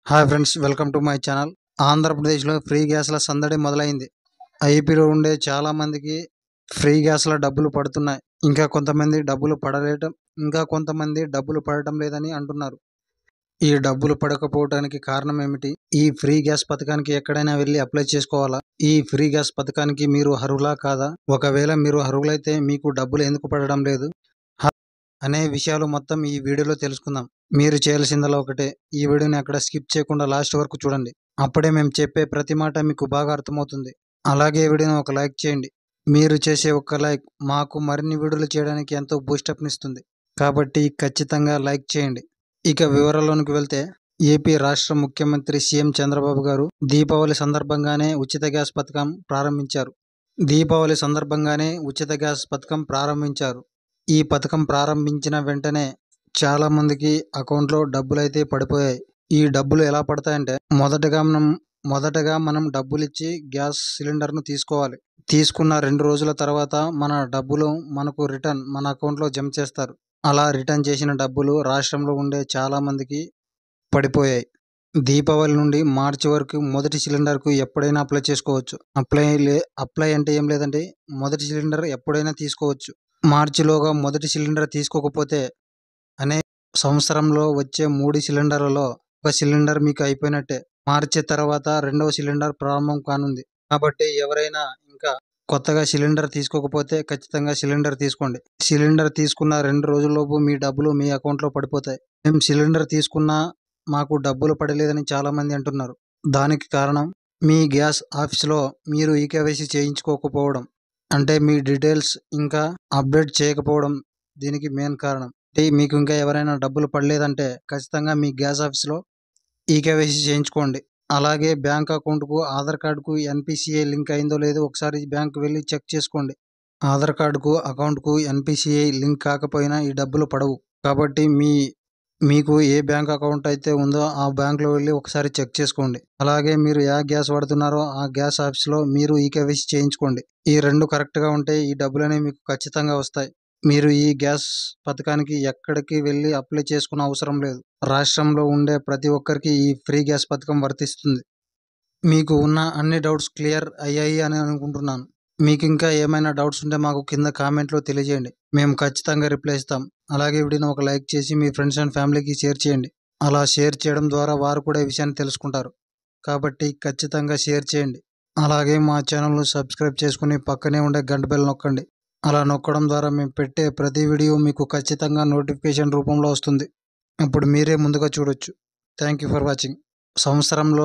Hi friends, welcome to my channel. ఆంధ్రప్రదేశ్లో free గ్యాస్ల సందడి మొదలైంది. ఐపీలో ఉండే చాలా మందికి ఫ్రీ గ్యాస్ల డబ్బులు పడుతున్నాయి. ఇంకా కొంతమంది డబ్బులు పడటం లేదని అంటున్నారు. ఈ డబ్బులు పడకపోవడానికి కారణం ఏమిటి? ఈ ఫ్రీ గ్యాస్ పథకానికి ఎక్కడైనా వెళ్ళి అప్లై చేసుకోవాలా? ఈ ఫ్రీ గ్యాస్ పథకానికి మీరు అర్హులా కాదా? ఒకవేళ మీరు అర్హులైతే మీకు డబ్బులు ఎందుకు పడడం లేదు అనే విషయాలు మొత్తం ఈ వీడియోలో తెలుసుకుందాం. మీరు చేయాల్సిందల్లా ఒకటే, ఈ వీడియోని అక్కడ స్కిప్ చేయకుండా లాస్ట్ వరకు చూడండి. అప్పుడే మేము చెప్పే ప్రతి మాట మీకు బాగా అర్థమవుతుంది. అలాగే వీడియోని ఒక లైక్ చేయండి. మీరు చేసే ఒక్క లైక్ మాకు మరిన్ని వీడియోలు చేయడానికి ఎంతో బూస్టప్నిస్తుంది. కాబట్టి ఖచ్చితంగా లైక్ చేయండి. ఇక వివరాల్లోనికి వెళ్తే, ఏపీ రాష్ట్ర ముఖ్యమంత్రి సీఎం చంద్రబాబు గారు దీపావళి సందర్భంగానే ఉచిత గ్యాస్ పథకం ప్రారంభించారు. ఈ పథకం ప్రారంభించిన వెంటనే చాలా మందికి అకౌంట్లో డబ్బులైతే పడిపోయాయి. ఈ డబ్బులు ఎలా పడతాయంటే, మొదటగా మనం డబ్బులిచ్చి గ్యాస్ సిలిండర్ను తీసుకోవాలి. తీసుకున్న 2 రోజుల తర్వాత మన డబ్బులు మన అకౌంట్లో జమ చేస్తారు. అలా రిటర్న్ చేసిన డబ్బులు రాష్ట్రంలో ఉండే చాలా మందికి పడిపోయాయి. దీపావళి నుండి మార్చి వరకు మొదటి సిలిండర్కు ఎప్పుడైనా అప్లై చేసుకోవచ్చు. అప్లై అంటే ఏం లేదండి, మొదటి సిలిండర్ ఎప్పుడైనా తీసుకోవచ్చు. మార్చిలోగా మొదటి సిలిండర్ తీసుకోకపోతే సంవత్సరంలో వచ్చే 3 సిలిండర్లలో ఒక సిలిండర్ మీకు అయిపోయినట్టే. మార్చి తర్వాత రెండవ సిలిండర్ ప్రారంభం కానుంది. కాబట్టి ఎవరైనా ఇంకా కొత్తగా సిలిండర్ తీసుకోకపోతే ఖచ్చితంగా సిలిండర్ తీసుకోండి. సిలిండర్ తీసుకున్న 2 రోజుల్లోపు మీ డబ్బులు మీ అకౌంట్లో పడిపోతాయి. మేము సిలిండర్ తీసుకున్నా మాకు డబ్బులు పడలేదని చాలామంది అంటున్నారు. దానికి కారణం మీ గ్యాస్ ఆఫీస్లో మీరు ఈకేవైసీ చేయించుకోకపోవడం, అంటే మీ డీటెయిల్స్ ఇంకా అప్డేట్ చేయకపోవడం దీనికి మెయిన్ కారణం. మీకు ఇంకా ఎవరైనా డబ్బులు పడలేదంటే ఖచ్చితంగా మీ గ్యాస్ ఆఫీస్లో ఈకేవైసీ చేయించుకోండి. అలాగే బ్యాంక్ అకౌంట్కు ఆధార్ కార్డుకు ఎన్పిసిఐ లింక్ అయిందో లేదో ఒకసారి బ్యాంకు వెళ్ళి చెక్ చేసుకోండి. ఆధార్ కార్డుకు అకౌంట్కు ఎన్పిసిఐ లింక్ కాకపోయినా ఈ డబ్బులు పడవు. కాబట్టి మీకు ఏ బ్యాంక్ అకౌంట్ అయితే ఉందో ఆ బ్యాంకులో వెళ్ళి ఒకసారి చెక్ చేసుకోండి. అలాగే మీరు ఏ గ్యాస్ వాడుతున్నారో ఆ గ్యాస్ ఆఫీస్లో మీరు ఈకేవైసీ చేయించుకోండి. ఈ 2 కరెక్ట్గా ఉంటే ఈ డబ్బులనేవి మీకు ఖచ్చితంగా వస్తాయి. మీరు ఈ గ్యాస్ పథకానికి ఎక్కడికి వెళ్ళి అప్లై చేసుకునే అవసరం లేదు. రాష్ట్రంలో ఉండే ప్రతి ఒక్కరికి ఈ ఫ్రీ గ్యాస్ పథకం వర్తిస్తుంది. మీకు ఉన్న అన్ని డౌట్స్ క్లియర్ అయ్యాయి అని అనుకుంటున్నాను. మీకు ఇంకా ఏమైనా డౌట్స్ ఉంటే మాకు కింద కామెంట్లో తెలియజేయండి. మేము ఖచ్చితంగా రిప్లై ఇస్తాం. అలాగే వీడియోని ఒక లైక్ చేసి మీ ఫ్రెండ్స్ అండ్ ఫ్యామిలీకి షేర్ చేయండి. అలా షేర్ చేయడం ద్వారా వారు కూడా ఈ విషయాన్ని తెలుసుకుంటారు. కాబట్టి ఖచ్చితంగా షేర్ చేయండి. అలాగే మా ఛానల్ను సబ్స్క్రైబ్ చేసుకుని పక్కనే ఉండే గంట బెల్ నొక్కండి. అలా నొక్కడం ద్వారా మేము పెట్టే ప్రతి వీడియో మీకు ఖచ్చితంగా నోటిఫికేషన్ రూపంలో వస్తుంది. అప్పుడు మీరే ముందుగా చూడొచ్చు. Thank you for watching. సంవత్సరంలో